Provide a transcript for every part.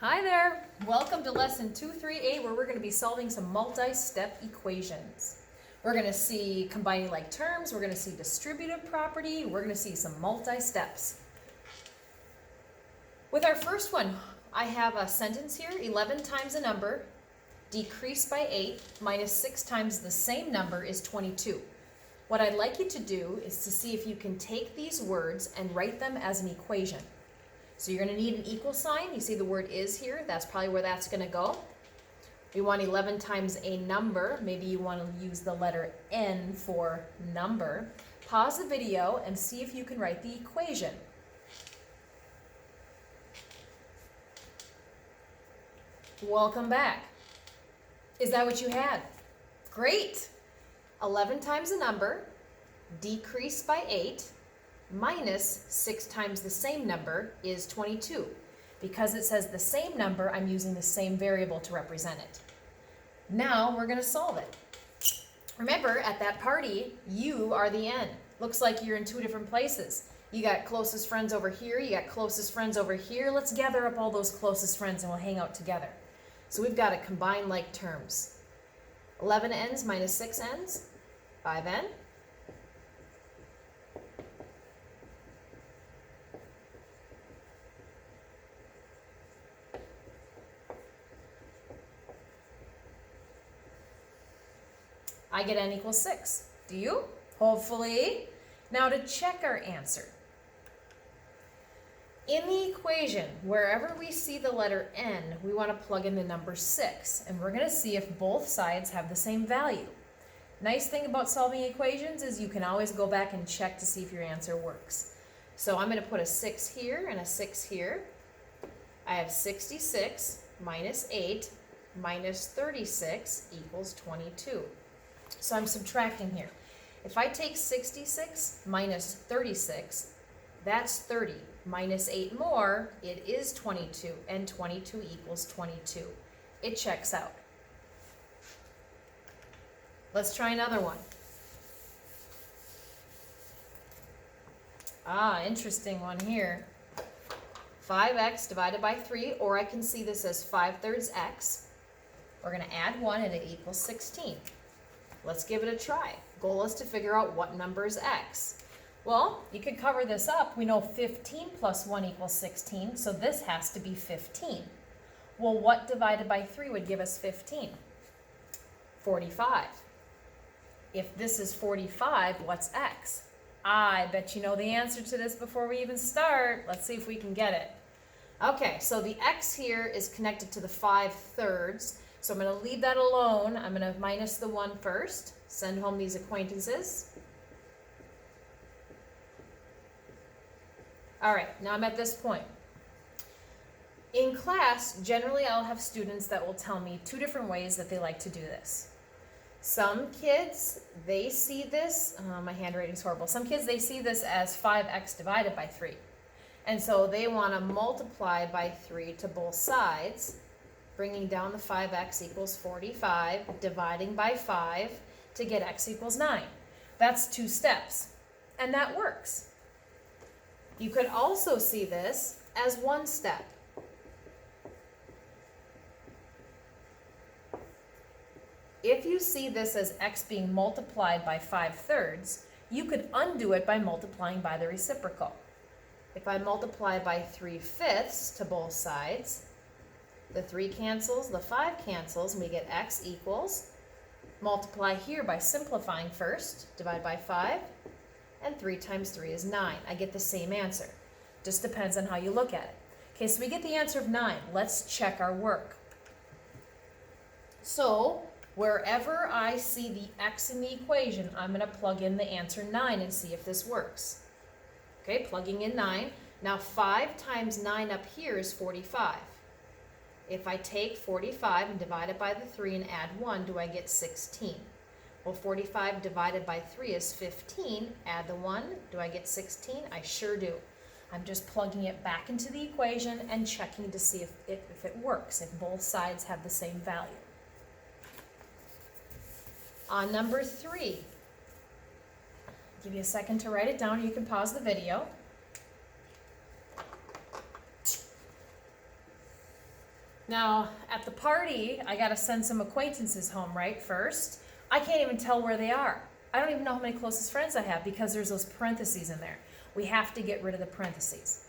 Hi there! Welcome to lesson 238 where we're going to be solving some multi-step equations. We're going to see combining like terms, we're going to see distributive property, we're going to see some multi-steps. With our first one, I have a sentence here, 11 times a number decreased by 8 minus 6 times the same number is 22. What I'd like you to do is to see if you can take these words and write them as an equation. So you're going to need an equal sign. You see the word is here. That's probably where that's going to go. We want 11 times a number. Maybe you want to use the letter N for number. Pause the video and see if you can write the equation. Welcome back. Is that what you had? Great. 11 times a number decreased by 8 minus 6 times the same number is 22. Because it says the same number, I'm using the same variable to represent it. Now we're going to solve it. Remember, at that party, you are the N. Looks like you're in two different places. You got closest friends over here, you got closest friends over here. Let's gather up all those closest friends and we'll hang out together. So we've got to combine like terms. 11 n's minus 6 n's, 5n. I get n equals 6. Do you? Hopefully. Now to check our answer. In the equation, wherever we see the letter n, we want to plug in the number 6. And we're going to see if both sides have the same value. Nice thing about solving equations is you can always go back and check to see if your answer works. So I'm going to put a 6 here and a 6 here. I have 66 minus 8 minus 36 equals 22. So I'm subtracting here. If I take 66 minus 36, that's 30. Minus 8 more, it is 22, and 22 equals 22. It checks out. Let's try another one. Interesting one here. 5x divided by 3, or I can see this as 5/3 x. We're going to add 1 and it equals 16. Let's give it a try. Goal is to figure out what number is x. Well, you could cover this up. We know 15 plus 1 equals 16, so this has to be 15. Well, what divided by 3 would give us 15? 45. If this is 45, what's x? I bet you know the answer to this before we even start. Let's see if we can get it. Okay, so the x here is connected to the 5/3. So I'm going to leave that alone. I'm going to minus the 1 first. Send home these acquaintances. All right, now I'm at this point. In class, generally I'll have students that will tell me two different ways that they like to do this. Some kids, they see this, my handwriting's horrible. Some kids, they see this as 5x divided by 3. And so they want to multiply by 3 to both sides, bringing down the 5x equals 45, dividing by 5 to get x equals 9. That's 2 steps, and that works. You could also see this as 1 step. If you see this as x being multiplied by 5/3, you could undo it by multiplying by the reciprocal. If I multiply by 3/5 to both sides, the 3 cancels, the 5 cancels, and we get x equals, multiply here by simplifying first, divide by 5, and 3 times 3 is 9. I get the same answer. Just depends on how you look at it. Okay, so we get the answer of 9. Let's check our work. So, wherever I see the x in the equation, I'm going to plug in the answer 9 and see if this works. Okay, plugging in 9. Now 5 times 9 up here is 45. If I take 45 and divide it by the 3 and add 1, do I get 16? Well, 45 divided by 3 is 15. Add the 1, do I get 16? I sure do. I'm just plugging it back into the equation and checking to see if it works, if both sides have the same value. On number 3, give you a second to write it down. You can pause the video. Now, at the party, I gotta send some acquaintances home, right, first. I can't even tell where they are. I don't even know how many closest friends I have because there's those parentheses in there. We have to get rid of the parentheses.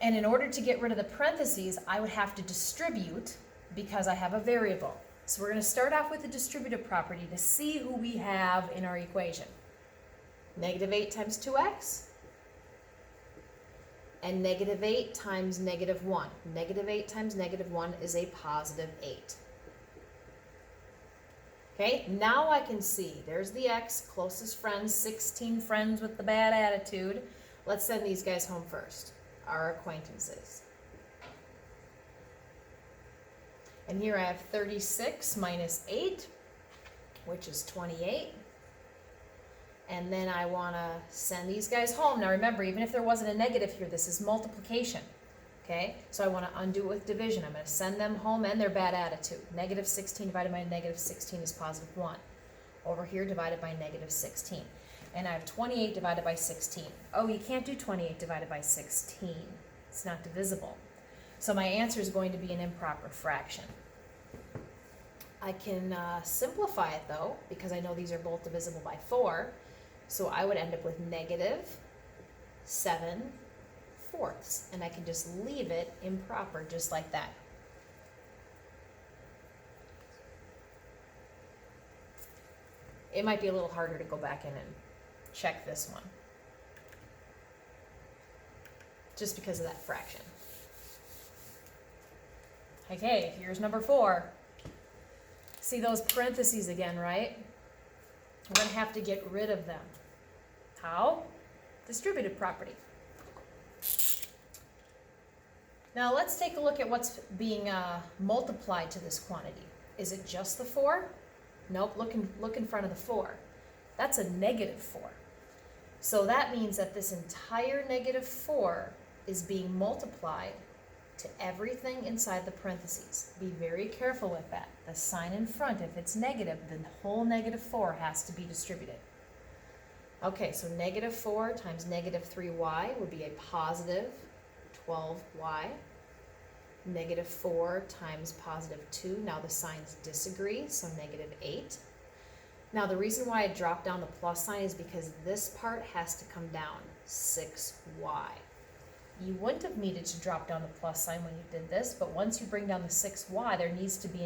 And in order to get rid of the parentheses, I would have to distribute because I have a variable. So we're gonna start off with the distributive property to see who we have in our equation. -8 times 2x and -8 times -1. -8 times -1 is a positive 8. Okay, now I can see, there's the x, closest friends, 16 friends with the bad attitude. Let's send these guys home first, our acquaintances. And here I have 36 minus 8, which is 28. And then I want to send these guys home. Now remember, even if there wasn't a negative here, this is multiplication. Okay, so I want to undo it with division. I'm going to send them home and their bad attitude. -16 divided by -16 is positive 1. Over here, divided by -16. And I have 28 divided by 16. Oh, you can't do 28 divided by 16. It's not divisible. So my answer is going to be an improper fraction. I can simplify it though, because I know these are both divisible by 4. So I would end up with -7/4. And I can just leave it improper just like that. It might be a little harder to go back in and check this one, just because of that fraction. Okay, here's number 4. See those parentheses again, right? We're going to have to get rid of them. How? Distributive property. Now let's take a look at what's being multiplied to this quantity. Is it just the 4? Nope, look in front of the 4. That's a -4. So that means that this entire -4 is being multiplied to everything inside the parentheses. Be very careful with that. The sign in front, if it's negative, the whole -4 has to be distributed. Okay, so -4 times -3y would be a positive 12y. -4 times positive 2, now the signs disagree, so -8. Now the reason why I dropped down the plus sign is because this part has to come down, 6y. You wouldn't have needed to drop down the plus sign when you did this, but once you bring down the 6y, there needs to be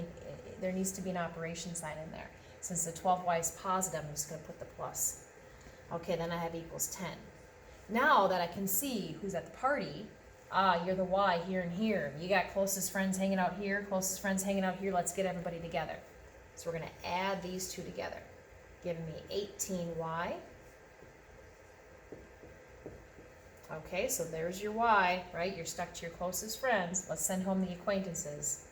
an operation sign in there. Since the 12y is positive, I'm just going to put the plus. Okay, then I have equals 10. Now that I can see who's at the party, you're the y here and here. You got closest friends hanging out here, closest friends hanging out here. Let's get everybody together. So we're going to add these two together, giving me 18y. Okay, so there's your y, right? You're stuck to your closest friends. Let's send home the acquaintances.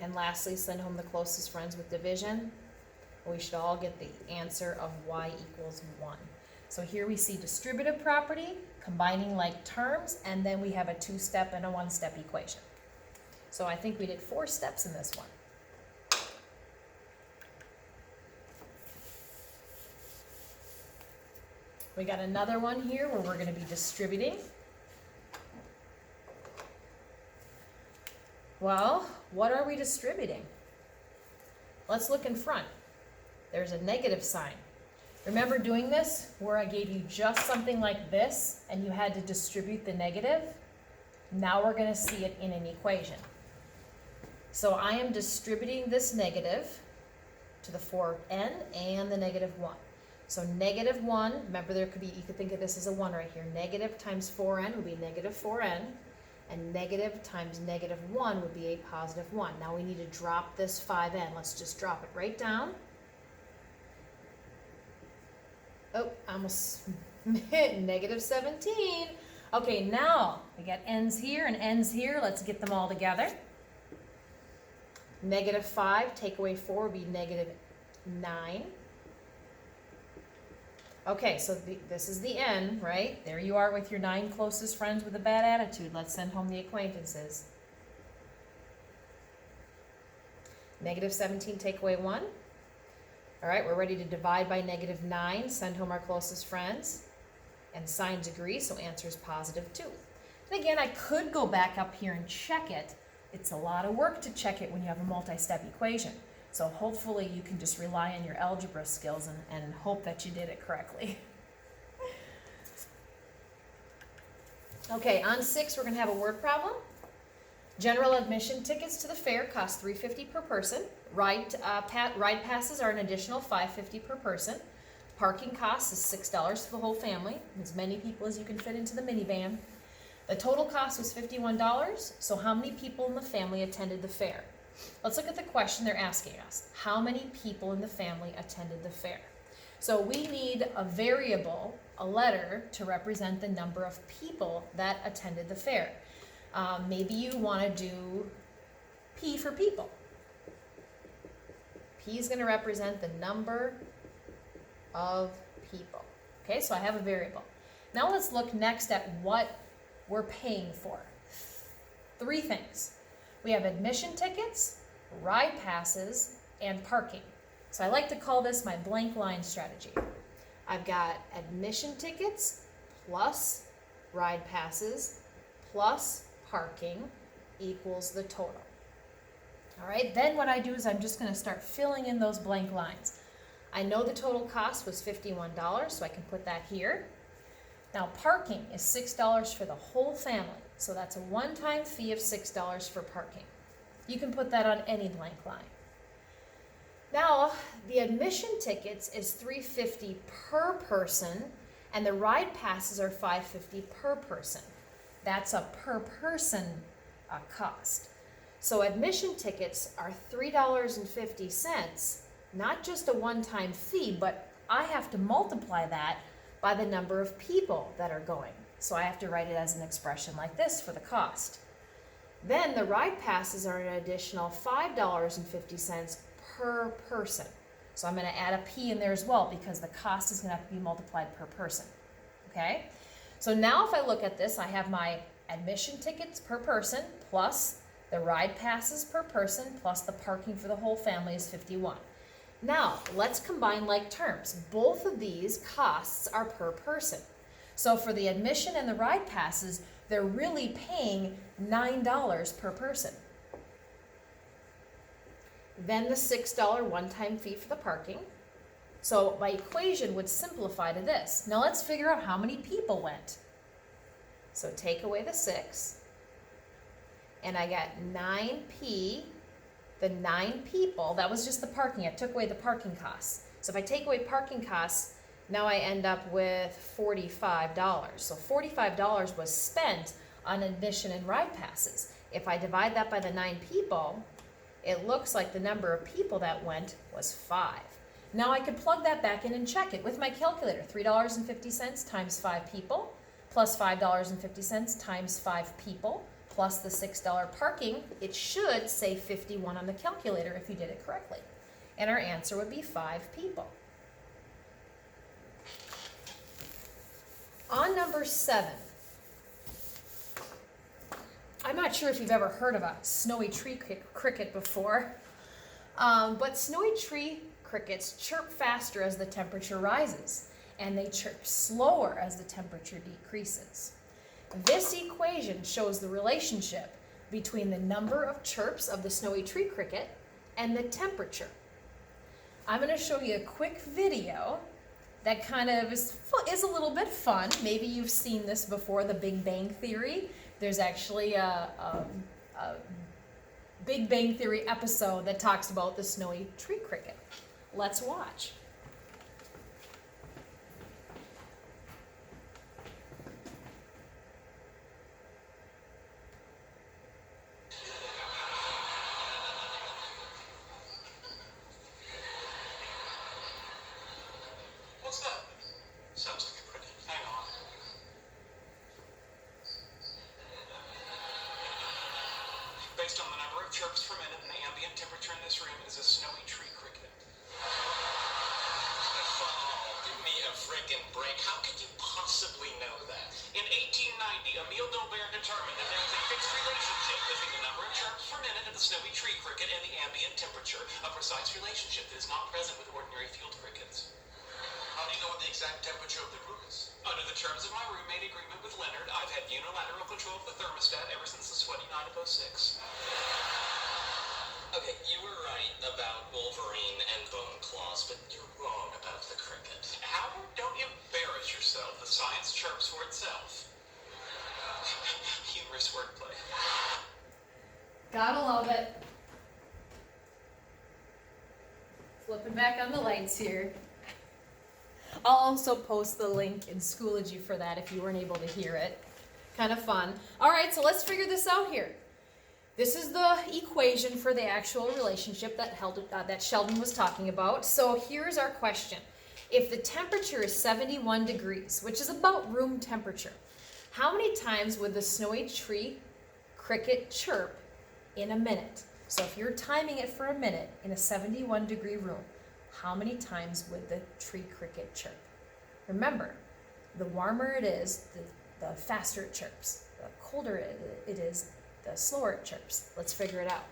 And lastly, send home the closest friends with division. We should all get the answer of y equals 1. So here we see distributive property, combining like terms, and then we have a 2-step and a 1-step equation. So I think we did 4 steps in this one. We got another one here where we're going to be distributing. Well, what are we distributing? Let's look in front. There's a negative sign. Remember doing this where I gave you just something like this and you had to distribute the negative? Now we're going to see it in an equation. So I am distributing this negative to the 4n and the -1. So -1, remember you could think of this as a 1 right here. Negative times 4n would be -4n, and negative times -1 would be a positive 1. Now we need to drop this 5n. Let's just drop it right down. Oh, I almost -17. Okay, now we got n's here and n's here. Let's get them all together. -5 take away 4 would be -9. Okay, so this is the n, right? There you are with your 9 closest friends with a bad attitude. Let's send home the acquaintances. -17 take away 1. All right, we're ready to divide by -9. Send home our closest friends. And signs agree, so answer is positive 2. And again, I could go back up here and check it. It's a lot of work to check it when you have a multi-step equation. So hopefully you can just rely on your algebra skills and hope that you did it correctly. Okay, on 6, we're going to have a word problem. General admission tickets to the fair cost $3.50 per person. Ride passes are an additional $5.50 per person. Parking costs is $6 for the whole family, as many people as you can fit into the minivan. The total cost was $51, so how many people in the family attended the fair? Let's look at the question they're asking us. How many people in the family attended the fair? So we need a variable, a letter, to represent the number of people that attended the fair. Maybe you want to do P for people. P is going to represent the number of people. Okay, so I have a variable. Now let's look next at what we're paying for. 3 things. We have admission tickets, ride passes, and parking. So I like to call this my blank line strategy. I've got admission tickets plus ride passes plus parking equals the total. All right, then what I do is I'm just going to start filling in those blank lines. I know the total cost was $51, so I can put that here. Now parking is $6 for the whole family, so that's a one-time fee of $6 for parking. You can put that on any blank line. Now, the admission tickets is $3.50 per person, and the ride passes are $5.50 per person. That's a per person cost. So admission tickets are $3.50, not just a one-time fee, but I have to multiply that by the number of people that are going. So I have to write it as an expression like this for the cost. Then the ride passes are an additional $5.50 per person. So I'm going to add a P in there as well because the cost is going to have to be multiplied per person. Okay? So now if I look at this, I have my admission tickets per person plus the ride passes per person plus the parking for the whole family is 51. Now, let's combine like terms. Both of these costs are per person. So for the admission and the ride passes, they're really paying $9 per person. Then the $6 one-time fee for the parking. So my equation would simplify to this. Now let's figure out how many people went. So take away the 6, and I got 9p. The 9 people, that was just the parking. I took away the parking costs. So if I take away parking costs, now I end up with $45. So $45 was spent on admission and ride passes. If I divide that by the 9 people, it looks like the number of people that went was 5. Now I could plug that back in and check it with my calculator. $3.50 times 5 people plus $5.50 times 5 people plus the $6 parking. It should say 51 on the calculator if you did it correctly. And our answer would be 5 people. On number 7, I'm not sure if you've ever heard of a snowy tree cricket before, but snowy tree crickets chirp faster as the temperature rises, and they chirp slower as the temperature decreases. This equation shows the relationship between the number of chirps of the snowy tree cricket and the temperature. I'm going to show you a quick video that kind of is a little bit fun. Maybe you've seen this before, the Big Bang Theory. There's actually a Big Bang Theory episode that talks about the snowy tree cricket. Let's watch. What's that? Sounds like a cricket. Hang on. Based on the number of chirps per minute and the ambient temperature in this room, it is a snowy tree cricket. Oh, give me a frickin' break. How could you possibly know that? In 1890, Emile Dolbear determined that there was a fixed relationship between the number of chirps per minute of the snowy tree cricket and the ambient temperature, a precise relationship that is not present with ordinary field crickets. How do you know what the exact temperature of the room is? Under the terms of my roommate agreement with Leonard, I've had unilateral control of the thermostat ever since the sweaty night of '06. Okay, you were right about Wolverine and bone claws, but you're wrong about the cricket. Howard, don't embarrass yourself. The science chirps for itself. Humorous wordplay. Gotta love it. Flipping back on the lights here. I'll also post the link in Schoology for that if you weren't able to hear it. Kind of fun. All right, so let's figure this out here. This is the equation for the actual relationship that Sheldon was talking about. So here's our question. If the temperature is 71 degrees, which is about room temperature, how many times would the snowy tree cricket chirp in a minute? So if you're timing it for a minute in a 71 degree room, how many times would the tree cricket chirp? Remember, the warmer it is, the faster it chirps. The colder it is, the slower it chirps. Let's figure it out.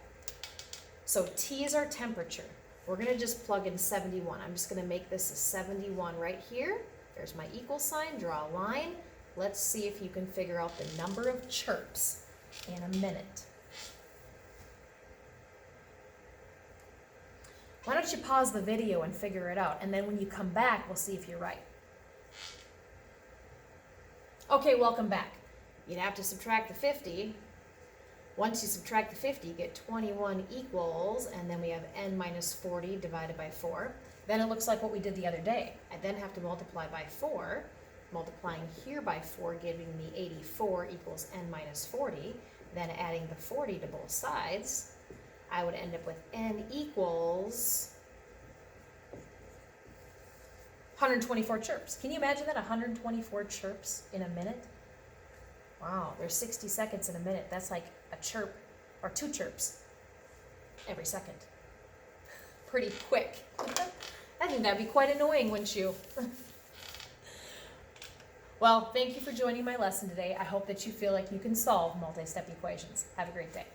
So T is our temperature. We're gonna just plug in 71. I'm just gonna make this a 71 right here. There's my equal sign, draw a line. Let's see if you can figure out the number of chirps in a minute. Why don't you pause the video and figure it out, and then when you come back, we'll see if you're right. Okay, welcome back. You'd have to subtract the 50. Once you subtract the 50, you get 21 equals, and then we have n minus 40 divided by 4. Then it looks like what we did the other day. I then have to multiply by 4, multiplying here by 4, giving me 84 equals n minus 40. Then adding the 40 to both sides, I would end up with n equals 124 chirps. Can you imagine that? 124 chirps in a minute? Wow, there's 60 seconds in a minute. That's like a chirp or 2 chirps every second. Pretty quick. I think that'd be quite annoying, wouldn't you? Well, thank you for joining my lesson today. I hope that you feel like you can solve multi-step equations. Have a great day.